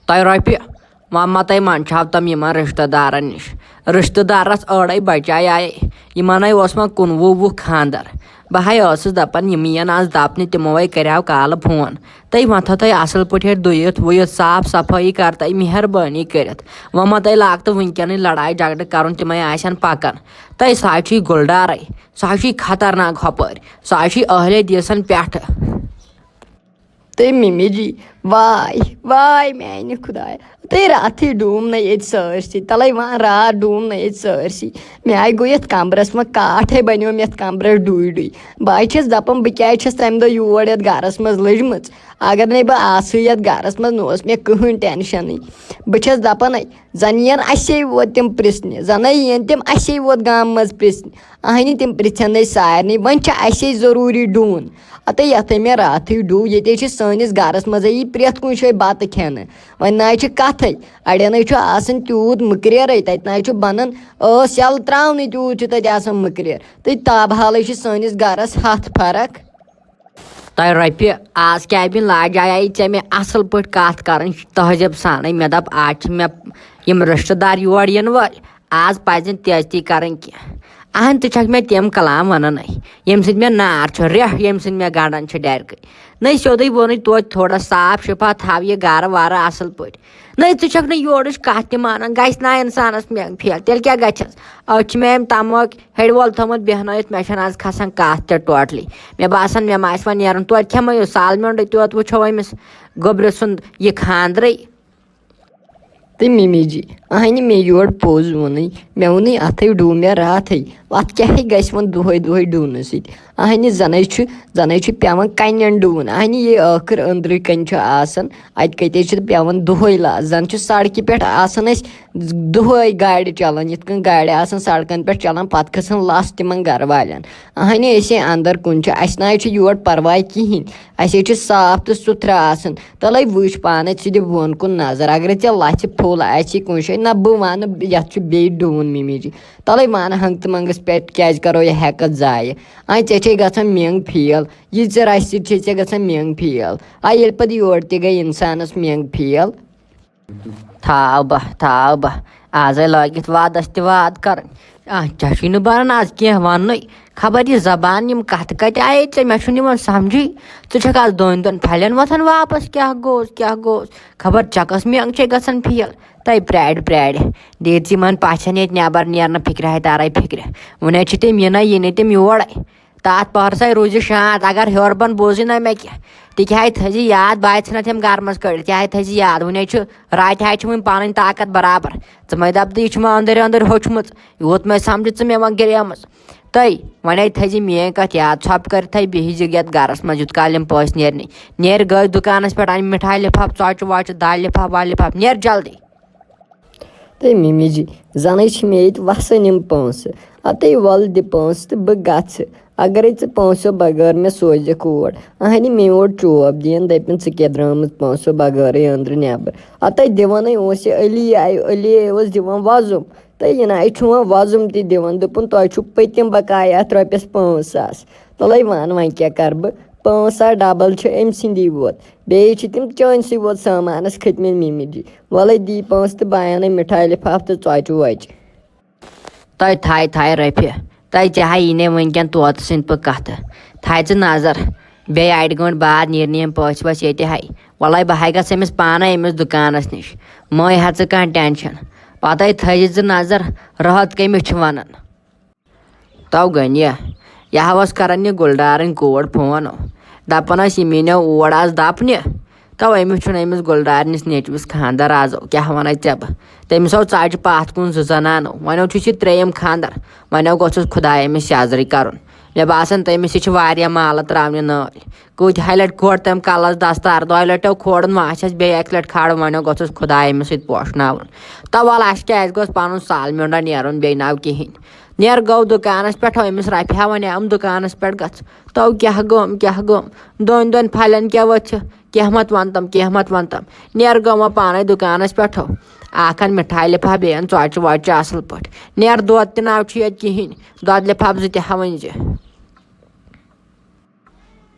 تۄہہِ رۄپیہِ وۄنۍ تۄہہِ منٛدچھاو تِم یِمن رِشتہٕ دارن نِش رِشتہٕ دارس أڑے بچاے آیے یِمن اوس وۄنۍ 19 خانٛدر بہٕ ٲسٕس دپان یِم یِن آز دپنہِ تِمو کریاو کالہٕ فون تُہۍ ونتھو تُہۍ اصل پٲٹھۍ دُیِتھ وُیِتھ صاف صفٲیی کر تُہۍ مہربٲنی کٔرِتھ وۄنۍ ما تۄہہِ لاگتہٕ وٕنکیٚنٕے لڑایہِ جگڑٕ کرُن تِمے آسن پکان تُہۍ سۄ حظ چھِ گُلڈارے سۄ حظ چھِ خطرناک ہۄپٲرۍ سۄ حظ چھِ اہلِ دیسن پٮ۪ٹھٕ تہٕ مِمی جی واے واے میانہِ خۄدایا تہٕ راتھٕے ڈوٗم نہ ییٚتہِ سٲرسٕے تلے وۄنۍ راتھ ڈوٗم نہ ییٚتہِ سٲرسٕے مےٚ آیہِ گوٚو یتھ کمرس منٛز کاٹھے بنیوم یتھ کمرس ڈُے ڈُے بہٕ حظ چھس دپان بہٕ کیازِ چھس تمہِ دۄہ یور یتھ گرس منٛز لٔجمٕژ اگر نَے بہٕ آسہٕ یتھ گرس منٛز نہ اوس مےٚ کٕہۭنۍ ٹٮ۪نشنٕے بہٕ چھس دپان زن یِن اَسے ووت تِم پرژھنہِ زنَے یِن تِم اَسے ووت گامہٕ منٛز پرژھنہِ اہنہِ تِم پرژھن نَے سارنٕے وۄنۍ چھِ اَسے ضروٗری ڈوٗن اَتے یتھے مےٚ راتھٕے ڈوٗ ییٚتے چھِ سٲنِس گرس منٛزے یی پرٛٮ۪تھ کُنہِ جایہِ بتہٕ کھٮ۪نہٕ وۄنۍ نہ حظ چھِ کتھٕے اڑٮ۪ن حظ چھُ آسان تیوٗت مٔکریرے تتہِ نہ حظ چھُ بنان ٲس یلہٕ تراونٕے تیوٗت چھُ تتہِ آسان مٔکریر تہٕ تاب حالٕے چھِ سٲنِس گرس ہتھ فرق تۄہہِ رۄپیہِ آز کیٛابِن لاجایے ژےٚ مےٚ اصل پٲٹھۍ کتھ کرٕنۍ تہذیٖب سانٕے مےٚ دپ آز چھِ مےٚ یِم رِشتہٕ دار یور یِنہٕ وٲلۍ آز پزِ نہٕ تیزتی کرٕنۍ کینٛہہ اہن ژٕ چھکھ مےٚ تِم کلام ونانے ییٚمہِ سۭتۍ مےٚ نار چھُ رٮ۪ہہ ییٚمہِ سۭتۍ مےٚ گنڈان چھِ ڈرکٕے نٔے سیوٚدُے ووٚنُے توتہِ تھوڑا صاف شِفاف تھاو یہِ گرٕ وارٕ اصل پٲٹھۍ نٔے ژٕ چھکھ نہٕ یورٕچ کتھ تہِ مانان گژھِ نا انسانس منٛگ پھیل تیٚلہِ کیٛاہ گژھٮ۪س أتۍ چھِ مےٚ أمۍ تماک ہیٚرِ وول تھوٚمُت بیٚہنٲیِتھ مےٚ چھنہٕ آز کھسان کتھ تہِ ٹوٹلی مےٚ باسان مےٚ ما آسہِ وۄنۍ نیرُن توتہِ کھٮ۪مو یہِ سالمنٛڈٕے توتہِ وٕچھو أمِس گوٚبرِ سُنٛد یہِ خانٛدرٕے تہٕ مِمی جی اہنہِ مےٚ یورٕ پوٚز ووٚنُے مےٚ ووٚنُے اتھے ڈوٗ مےٚ راتھٕے اتھ کیٛاہ گژھِ وۄنۍ دۄہے دۄہے ڈوٗنہٕ سۭتۍ اہنہِ زنٕے چھُ پیٚوان کنٮ۪ن ڈوٗن اہنہِ یہِ ٲخٕر أنٛدرٕ کنۍ چھُ آسان اتہِ کتے چھِ پیٚوان دۄہے زن چھُ سڑکہِ پٮ۪ٹھ آسان أسۍ دۄہے گاڑِ چلان یِتھ کٔنۍ گاڑِ آسان سڑکن پٮ۪ٹھ چلان پتہٕ کھسان لس تِمن گرٕ والٮ۪ن اہنہِ أسے انٛدر کُن چھِ اسہِ نہ حظ چھُ یور پرواے کہیٖنۍ اسے چھِ صاف تہٕ سُتھرٕ آسان تلے وٕچھ پانے ژٕ دِ بۄن کُن نظر اگرے ژےٚ لژھِ پھوٚل آسی کُنہِ جایہِ نہ بہٕ ونہٕ یتھ چھُ بیٚیہِ ڈوٗن مِمی جی تلے ون ہنگتہٕ منٛگس پٮ۪ٹھ کیازِ کرو یہِ ہٮ۪کتھ ضایہِ ژےٚ چھے گژھان منٛگ فیل یہِ ژےٚ رژھِ سۭتۍ چھے ژےٚ گژھان منٛگ فیل ییٚلہِ پتہٕ یورٕ تہِ گٔے انسانس منٛگ فیل تھاو بہہ آزے لٲگِتھ وادس تہِ واد کرٕنۍ ژےٚ چھُے نہٕ بنان آز کینٛہہ وننُے خبر یہِ زبان یِم کتھٕ کتہِ آیے ژےٚ مےٚ چھُنہٕ یِوان سمجھٕے ژٕ چھکھ آز دۄن پھلٮ۪ن وۄتھان واپس کیٛاہ گوٚوس خبر ژےٚ کۄس منٛگ چھے گژھان فیل تۄہہِ پرٛارِ دِیِو ژٕ یِمن پژھٮ۪ن ییٚتہِ نٮ۪بر نیرنہٕ فِکرِ تارے فِکرِ وۄنۍ حظ چھِ تِم یِنَے یِنہٕ تِم یورے تتھ پہرسے روٗزِ شانت اگر ہیوٚر بۄن بوٗزٕے نہ مےٚ کینٛہہ تِکیٛازِ تھٲیزِ یاد بہٕ ژھٕنتھ یِم گرٕ منٛز کٔڑِتھ یہِ تھٲیزِ یاد وۄنۍ حظ چھُ راتہِ حظ چھِ وۄنۍ پنٕنۍ طاقت برابر ژٕ مے دپ تہٕ یہِ چھُ مےٚ أنٛدٕرۍ ہوٚچھمٕژ یوٗت مےٚ سمجھ ژٕ مےٚ وۄنۍ گریمٕژ وۄنۍ تھٲیزِ میٲنۍ کتھ یاد ژھۄپہٕ کٔرِتھٕے بِہِزِ یتھ گرس منٛز یوٗت کال یِم پٔژھۍ نیرنٕے نیرِ گٔے دُکانس پٮ۪ٹھ انہِ مِٹھایہِ لِفاف ژۄچہِ وۄچہِ دالہِ لِفاف والہِ لِفاف نیرِ جلدی تہٕ مِمی جی زنٕے چھِ مےٚ ییٚتہِ وسان یِم پونٛسہٕ اَتے وَلہٕ دِ پونٛسہٕ تہٕ بہٕ گژھٕ اگرے ژٕ پونٛسو بغٲر مےٚ سوزِکھ اور اہنہِ مےٚ اوڑ چوب دِیَن دٔپِن ژٕ کیٛاہ درٛامٕژ پونٛسو بغٲرٕے أنٛدرٕ نٮ۪بر اَتے دِوانٕے اوس یہِ علی اوس دِوان وۄزُم تہٕ یہِ نہ چھُ وۄنۍ وۄزُم تہِ دِوان دوٚپُن تۄہہِ چھُو پٔتِم بقایا اَتھ رۄپیَس 5,000 تَلے وۄنۍ کیٛاہ کَرٕ بہٕ 5,000 ڈبل چھِ أمۍ سٕنٛدی ووت بیٚیہِ چھِ تِم چٲنسٕے ووت سامانس کھٔتۍمٕتۍ مِمی جی وَلے دی پونٛسہٕ تہٕ بہٕ اَنَے مِٹھاے لِفاف تہٕ ژۄچہِ وۄچہِ تۄہہِ تھاے رۄپیہِ تۄہہِ ژےٚ یی نہٕ وٕنکٮ۪ن طوطہٕ سٕنٛدۍ پٲٹھۍ کتھٕ تھاے ژٕ نظر بیٚیہِ اَڑِ گٲنٛٹہِ بعد نیرنہِ یِم پٔژھۍ ؤژھۍ ییٚتہِ وَلے بہٕ گژھٕ أمِس پانے أمِس دُکانس نِش مٔے ہا ژٕ کانٛہہ ٹٮ۪نشن پتہٕ تھٲیزِ ژٕ نظر رٲت کٔمِس چھِ ونان تو گٔنیہِ یہِ اوس کران یہِ گُلڈارٕنۍ کوٗر فون دپان ٲسۍ یہِ میٖنیو اور آز دپنہِ تو أمِس چھُنہٕ أمِس گُلڈارنِس نیٚچوِس خانٛدر آز کیٛاہ ونے ژےٚ بہٕ تٔمِس ژَجہِ پتھ کُن 2 زنانو وۄنۍ چھُس یہِ 3یِم خانٛدر وۄنۍ گوٚژھُس خۄداے أمِس سیٚزرٕے کرُن مےٚ باسان تٔمِس یہِ چھِ واریاہ مالہٕ تراونہِ نٲلۍ کۭتِہاے لٹہِ کھور تٔمۍ کلس دستار 2 لٹیو کھورُن وۄنۍ آسٮ۪س بیٚیہِ 1 لٹہِ کھارُن وۄنۍ گوٚژھُس خۄداے أمِس سۭتۍ پوشناوُن تو وَلہٕ اَسہِ کیٛازِ گوٚژھ پنُن سالمنٛڈا نیرُن بیٚیہِ ناو کِہیٖنۍ نیر گوٚو دُکانس پٮ۪ٹھ أمِس رۄپیہِ وۄنۍ آم دُکانس پٮ۪ٹھ گژھ تو کیٛاہ گوٚم دۄن پھلٮ۪ن کیٛاہ ؤتھِ کینٛہہ مت ون تم نیر گوٚو وۄنۍ پانے دُکانس پٮ۪ٹھو اکھ ان مِٹھایہِ لِفاف بیٚیہِ ان ژۄچہِ وۄچہِ اصل پٲٹھۍ نیر دۄد تہِ ناو چھُ ییٚتہِ کِہیٖنۍ دۄدٕ لِفاف 2 تہِ ؤنۍزِ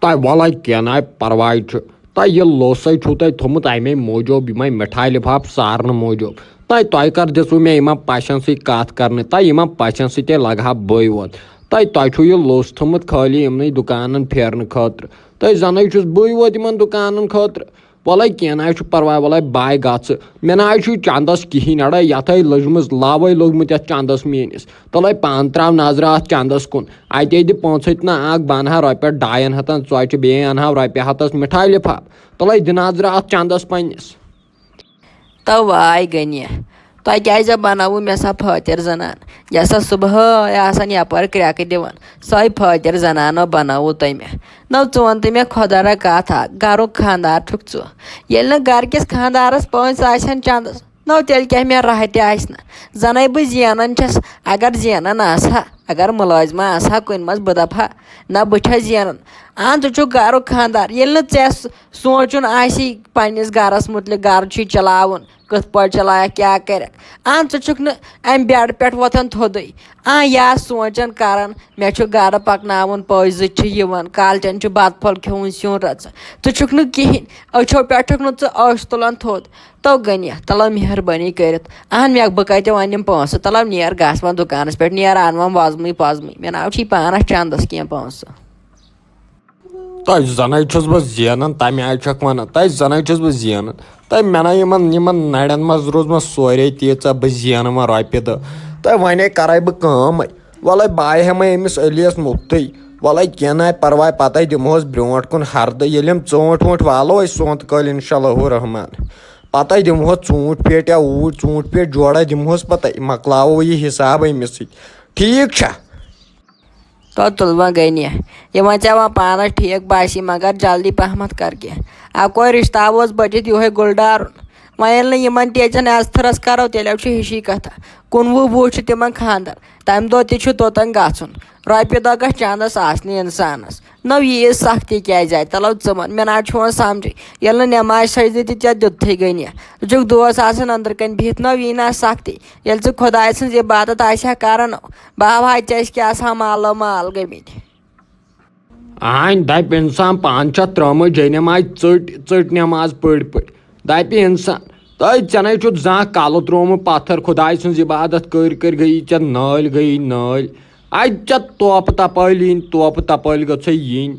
تۄہہِ وَلے کینٛہہ ناے پرواے چھُ تہ یہ لوسے چھو تۄہہِ تھوٚمُت اَمے موٗجوٗب یِمے مِٹھایہِ لِفاف سارنہٕ موٗجوٗب تۄہہِ کر دِژوٕ مےٚ یِمن پشن سۭتۍ کتھ کرنہِ یِمن پشن سۭتۍ لگہٕ ہا بٕے ووت تۄہہِ چھُو یہِ لوٚس تھوٚمُت خٲلی یِمنٕے دُکانن پھیرنہٕ خٲطرٕ زَنٕے چھُس بٕے ووت یِمن دُکانن خٲطرٕ وَلے کینٛہہ نہ چھُ پرواے وَلے باے گژھٕ مےٚ نہ چھُ چندس کِہینۍ اڑے یتھے لٔجمٕژ لاوے لوٚگمُت یتھ چندس میٲنِس تُلے پانہٕ تراو نظرہ اتھ چندس کُن اتے دِ پانٛژھ ہتھ نہ اکھ بہٕ انہا رۄپیس 200 ژۄچہِ بیٚیہِ انہا رۄپیہِ ہتس مِٹھایہِ لِفاف تُلے دِ نظرہ اتھ چندس پننِس تو واے گٔنہِ تۄہہِ کیٛازِ بنٲوٕ مےٚ سۄ فٲطر زنان یۄس صبحٲے آسان یپٲرۍ کرٛٮ۪کہٕ دِوان سۄے فٲطر زنانو بنٲوٕ تۄہہِ مےٚ نو ژٕ وَن تہٕ مےٚ خۄدا را کتھ اکھ گرُک خانٛدار چھُکھ ژٕ ییٚلہِ نہٕ گرٕکِس خانٛدارس پٲنٛسہٕ آسن چندس نو تیٚلہِ کیٛاہ مےٚ راہ تہِ آسہِ نہٕ زنَے بہٕ زینان چھس اگر زینان آسہٕ ہا اگر مُلٲزمہ آسہٕ ہا کُنہِ منٛز بہٕ دپہٕ ہا نہ بہٕ چھس زینان ژٕ چھُکھ گرُک خانٛدار ییٚلہِ نہٕ ژےٚ سونٛچُن آسی پننِس گرس مُتعلق گرٕ چھُے چلاوُن کِتھ پٲٹھۍ چلایکھ کیٛاہ کَرکھ ژٕ چھُکھ نہٕ اَمہِ بیڈٕ پٮ۪ٹھ وۄتھان تھوٚدُے یا سونٛچان کران مےٚ چھُ گرٕ پکناوُن پٔژھۍ زٕ چھِ یِوان کالچن چھُ بتہٕ پھوٚل کھیوٚن سیُن رژٕ ژٕ چھُکھ نہٕ کِہینۍ أچھو پٮ۪ٹھ چھُکھ نہٕ ژٕ ٲش تُلان تھوٚد تو گٔنہِ تلو مہربٲنی کٔرِتھ مےٚ بہٕ کتہِ وَنہٕ یِم پونٛسہٕ تلو نیر گژھ وۄنۍ دُکانس پٮ۪ٹھ نیر اَن وۄنۍ وۄزمٕے پۄزمٕے مےٚ ناو چھی پانس چندس کینٛہہ پونٛسہٕ زَنَے چھُس بہٕ زینان تَمہِ آیہِ چھکھ وَنان زَنَے چھُس بہٕ زینان مےٚ نہ یِمن نرٮ۪ن منٛز روٗزمٕژ سورے تیٖژاہ بہٕ زینہٕ وۄنۍ رۄپیہِ دہ وۄنۍ کرے بہٕ کٲمٕے وَلے بہٕ ہٮ۪مے أمِس علیَس مُفتٕے وَلے کینٛہہ نہٕ پرواے پتہٕ دِمہوس برونٛٹھ کُن ہردٕ ییٚلہِ یِم ژوٗنٛٹھۍ ووٗنٛٹھۍ والو أسۍ سونٛتہٕ کٲلۍ انشاء اللہُ رحمان پتہٕ دِمہوس ژوٗنٛٹھۍ پیٹہِ یا اوٗرۍ ژوٗنٛٹھۍ پیٹہِ جوڑا دِمہوس پتہٕ مۄکلاوو یہِ حِساب أمِس سۭتۍ ٹھیٖک چھا تو تُل وۄنۍ گٔنہِ یہِ وۄنۍ ژےٚ وۄنۍ پانس ٹھیٖک باسی مگر جلدی پہمتھ کر کینٛہہ اکوے رِشتہ اوس بٔچِتھ یِہوے گُلڈارُن وۄنۍ ییٚلہِ نہٕ یِمن تیٖژن عزتھٕرس کرو تیٚلہِ چھُ ہِشی کتھا 19 چھُ تِمن خانٛدر تمہِ دۄہ تہِ چھُ توٚتن گژھُن رۄپیہِ دہ گژھِ چندس آسنہِ انسانس نو ییٖژ سختی کیٛازِ آیہِ تلو ژٕ وَن مےٚ نہ چھُ وۄنۍ سمجھے ییٚلہِ نہٕ نٮ۪ماز سجدٕ تہِ ژےٚ دیُتتھٕے گٔنہِ ژٕ چھُکھ دوس آسان أنٛدرٕ کَنۍ بِہِتھ نو یی نہ سختی ییٚلہِ ژٕ خۄداے سٕنٛز عبادت آسہِ ہا کران بہہ ژےٚ کیٛاہ آسہٕ ہا مالو مال گٔمٕتۍ دپہِ اِنسان پانہٕ چھا ترٲومٕژ جے نٮ۪ماز ژٔٹ نٮ۪ماز پٔڑۍ دپہِ اِنسان ژےٚ نَے چھُتھ زانٛہہ کلہٕ تروومُت پتھر خۄداے سٕنٛز عبادت کٔرۍ گٔیی ژےٚ نٲلۍ گٔیی نٲلۍ ژےٚ توپہٕ تپٲلۍ یِنۍ توپہٕ تپٲلۍ گٔژھے یِنۍ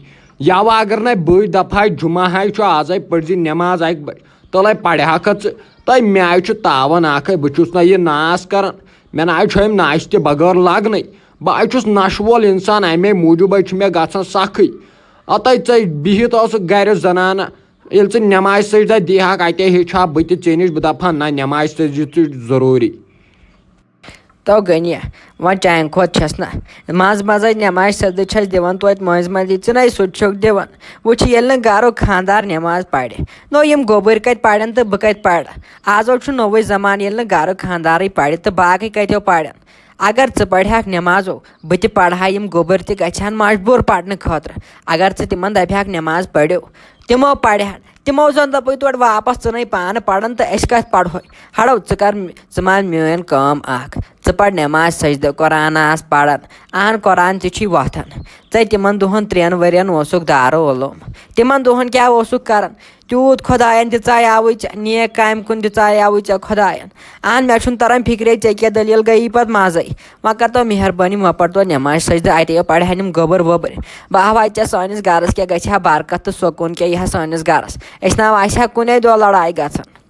یوٕ اگر نَے بٔڑۍ دپہاے جُمعہ ہاے چھُ آزے پٔرزِ نٮ۪ماز اکہِ بجہِ تُلے پرہاکھا ژٕ مےٚ آیہِ چھُ تاوان اکھے بہٕ چھُس نہ یہِ ناس کران مےٚ نہ چھُ امہِ ناشہِ تہِ بغٲر لگنٕے بہٕ چھُس نشہٕ وول انسان امے موٗجوٗبے چھُ مےٚ گژھان سخٕے ژٕ بِہِتھ اوسُکھ گرِ زنانہ ییٚلہِ ژٕ نٮ۪مازِ سجدہ دیٖہکھ اتے ہیٚچھِ ہا بہٕ تہِ ژےٚ نِش بہٕ دپہٕ ہا نہ نٮ۪مازِ سجدٕ چھُ ضروٗری تو گٔنہِ وۄنۍ چانہِ کھۄتہٕ چھس نہ منٛزٕ منٛزے نٮ۪ماز سجدٕ چھس دِوان توتہِ مٔنٛزۍ مٔنٛزی ژٕ نَے سُہ تہِ چھُکھ دِوان وٕچھ ییٚلہِ نہٕ گرُک خانٛدار نٮ۪ماز پرِ نو یِم گوٚبٕرۍ کتہِ پرن تہٕ بہٕ کتہِ پرٕ آزو چھُ نوٚوُے زمانہٕ ییٚلہِ نہٕ گرُک خانٛدارٕے پرِ تہٕ باقٕے کتیو پرن اگر ژٕ پرہکھ نٮ۪مازو بہٕ تہِ پرٕ ہا یِم گوٚبٕرۍ تہِ گژھِ ہن مجبوٗر پرنہٕ خٲطرٕ اگر ژٕ تِمن دپہکھ نٮ۪ماز پٔرِو تِمو پرہن تِمو زن دپے تورٕ واپس ژٕ نَے پانہٕ پران تہٕ أسۍ کتھ پرہوے ہڑو ژٕ مان میٲنۍ کٲم اکھ ژٕ پر نٮ۪ماز سجدٕ قۄران آس پران قۄران تہِ چھُے وۄتھان ژےٚ تِمن دۄہن 3 ؤرین اوسُکھ دارُالعلوم تِمن دۄہن کیٛاہ اوسُکھ کران تیوٗت خۄداین دِژایاوٕے ژےٚ نیک کامہِ کُن دِژایاوٕے ژےٚ خۄداین مےٚ چھُنہٕ تران فِکرے ژےٚ کیٛاہ دٔلیٖل گٔیی پتہٕ منٛزے وۄنۍ کر تو مہربٲنی وۄنۍ پر تو نٮ۪ماز سجدٕ اتے پرہن یِم گوٚبٕرۍ ووٚبٕرۍ بہہ ژےٚ سٲنِس گرس کیٛاہ گژھِ ہا برکت تہٕ سکوٗن کیٛاہ یی ہا سٲنِس گرس أسۍ نہ آسہِ ہا کُنے دۄہ لڑایہِ گژھان